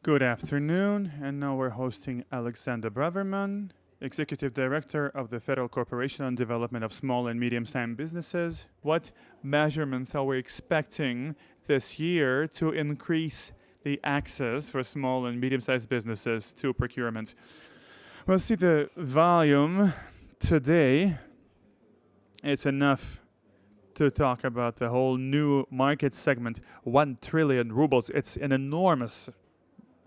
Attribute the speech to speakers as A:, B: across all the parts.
A: Good afternoon, and now we're hosting Alexander Braverman, Executive Director of the Federal Corporation on Development of Small and Medium-Sized Businesses. What measurements are we expecting this year to increase the access for small and medium-sized businesses to procurement? Well, see, the volume today, it's enough to talk about the whole new market segment, 1 trillion rubles. It's an enormous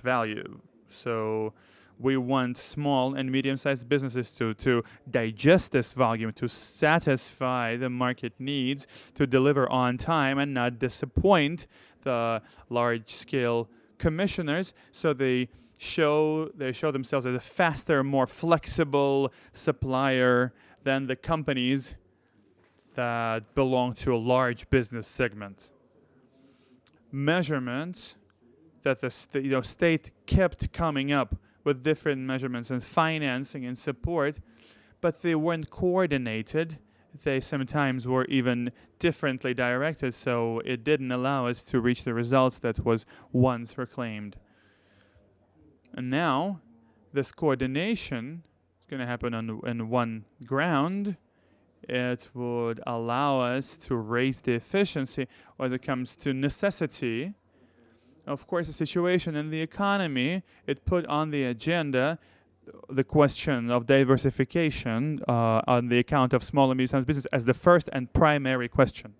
A: value. So we want small and medium-sized businesses to digest this volume, to satisfy the market needs, to deliver on time and not disappoint the large-scale commissioners. So they show themselves as a faster, more flexible supplier than the companies that belong to a large business segment. Measurements that the state kept coming up with different measurements and financing and support, but they weren't coordinated. They sometimes were even differently directed, so it didn't allow us to reach the results that was once proclaimed. And now, this coordination is going to happen on one ground. It would allow us to raise the efficiency when it comes to necessity. Of course, the situation in the economy, it put on the agenda the question of diversification on the account of small and medium-sized business as the first and primary question.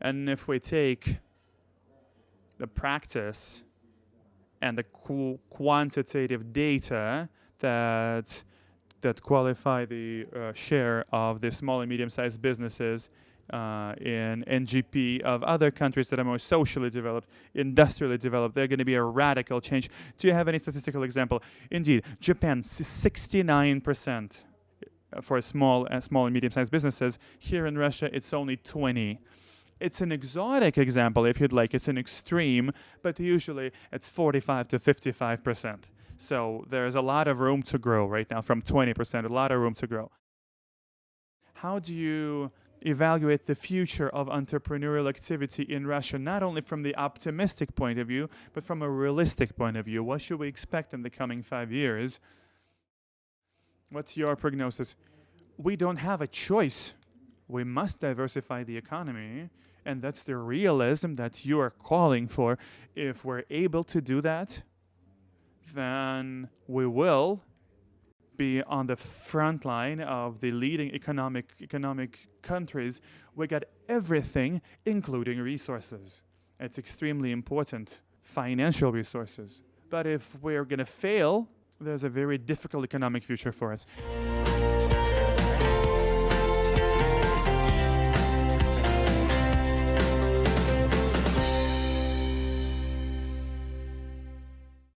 A: And if we take the practice and the quantitative data that qualify the share of the small and medium-sized businesses in NGP of other countries that are more socially developed, industrially developed, they're going to be a radical change. Do you have any statistical example? Indeed, Japan, 69% for small and medium-sized businesses. Here in Russia, it's only 20%. It's an exotic example, if you'd like. It's an extreme, but usually it's 45 to 55%. So there's a lot of room to grow right now, from 20%, a lot of room to grow. How do you evaluate the future of entrepreneurial activity in Russia, not only from the optimistic point of view, but from a realistic point of view? What should we expect in the coming 5 years? What's your prognosis? We don't have a choice. We must diversify the economy, and that's the realism that you are calling for. If we're able to do that, then we will be on the front line of the leading economic countries. We got everything, including resources. It's extremely important, financial resources. But if we're going to fail, there's a very difficult economic future for us.